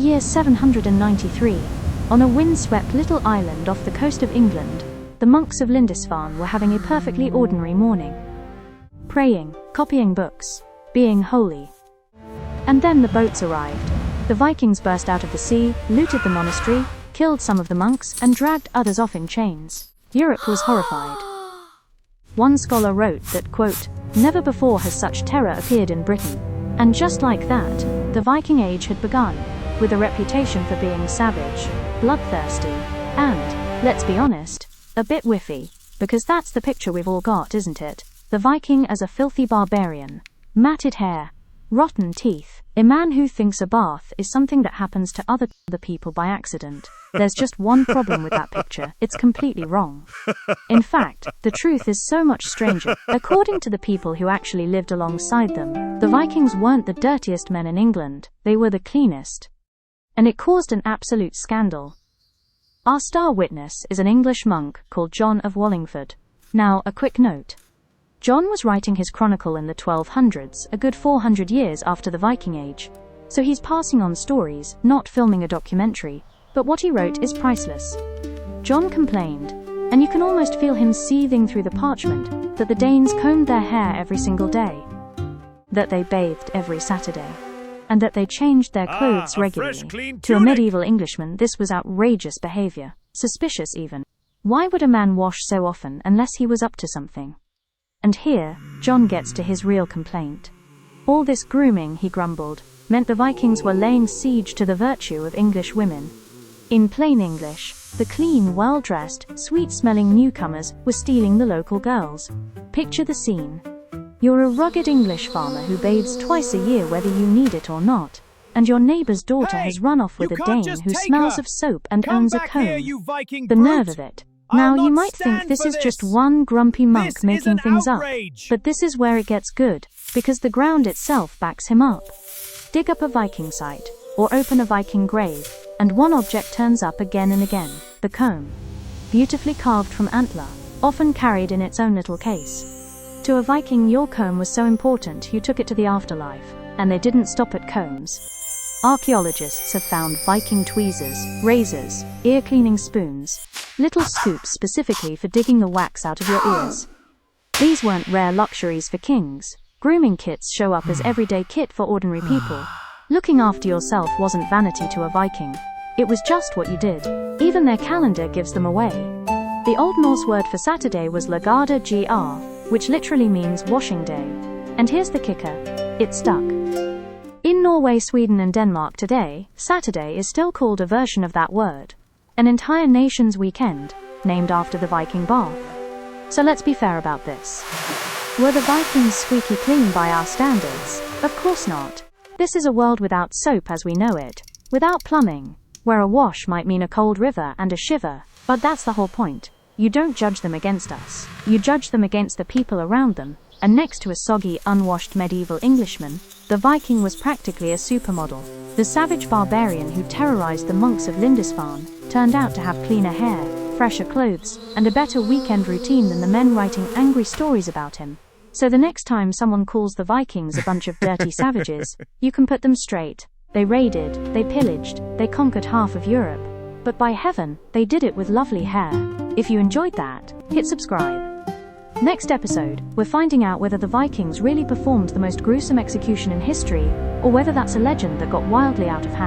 year 793, on a windswept little island off the coast of England, the monks of Lindisfarne were having a perfectly ordinary morning. Praying, copying books, being holy. And then the boats arrived. The Vikings burst out of the sea, looted the monastery, killed some of the monks, and dragged others off in chains. Europe was horrified. One scholar wrote that, quote, "Never before has such terror appeared in Britain." And just like that, the Viking Age had begun, with a reputation for being savage, bloodthirsty, and, let's be honest, a bit whiffy, because that's the picture we've all got, isn't it? The Viking as a filthy barbarian. Matted hair, rotten teeth, a man who thinks a bath is something that happens to other people by accident. There's just one problem with that picture: it's completely wrong. In fact, the truth is so much stranger. According to the people who actually lived alongside them, the Vikings weren't the dirtiest men in England, they were the cleanest. And it caused an absolute scandal. Our star witness is an English monk called John of Wallingford. Now, a quick note. John was writing his chronicle in the 1200s, a good 400 years after the Viking Age. So he's passing on stories, not filming a documentary, but what he wrote is priceless. John complained, and you can almost feel him seething through the parchment, that the Danes combed their hair every single day, that they bathed every Saturday, and that they changed their clothes regularly. To a medieval Englishman, this was outrageous behavior, suspicious even. Why would a man wash so often unless he was up to something? And here, John gets to his real complaint. All this grooming, he grumbled, meant the Vikings were laying siege to the virtue of English women. In plain English, the clean, well-dressed, sweet-smelling newcomers were stealing the local girls. Picture the scene. You're a rugged English farmer who bathes twice a year whether you need it or not, and your neighbor's daughter has run off with a Dane who smells of soap and owns a comb. The nerve of it. Now you might think this is just one grumpy monk making things up, but this is where it gets good, because the ground itself backs him up. Dig up a Viking site, or open a Viking grave, and one object turns up again and again: the comb. Beautifully carved from antler, often carried in its own little case. To a Viking, your comb was so important you took it to the afterlife, and they didn't stop at combs. Archaeologists have found Viking tweezers, razors, ear-cleaning spoons, little scoops specifically for digging the wax out of your ears. These weren't rare luxuries for kings. Grooming kits show up as everyday kit for ordinary people. Looking after yourself wasn't vanity to a Viking. It was just what you did. Even their calendar gives them away. The Old Norse word for Saturday was lagada gr, which literally means washing day. And here's the kicker: it stuck. In Norway, Sweden, and Denmark today, Saturday is still called a version of that word. An entire nation's weekend, named after the Viking bath. So let's be fair about this. Were the Vikings squeaky clean by our standards? Of course not. This is a world without soap as we know it, without plumbing, where a wash might mean a cold river and a shiver, but that's the whole point. You don't judge them against us, you judge them against the people around them, and next to a soggy, unwashed medieval Englishman, the Viking was practically a supermodel. The savage barbarian who terrorized the monks of Lindisfarne turned out to have cleaner hair, fresher clothes, and a better weekend routine than the men writing angry stories about him. So the next time someone calls the Vikings a bunch of dirty savages, you can put them straight. They raided, they pillaged, they conquered half of Europe. But by heaven, they did it with lovely hair. If you enjoyed that, hit subscribe. Next episode, we're finding out whether the Vikings really performed the most gruesome execution in history, or whether that's a legend that got wildly out of hand.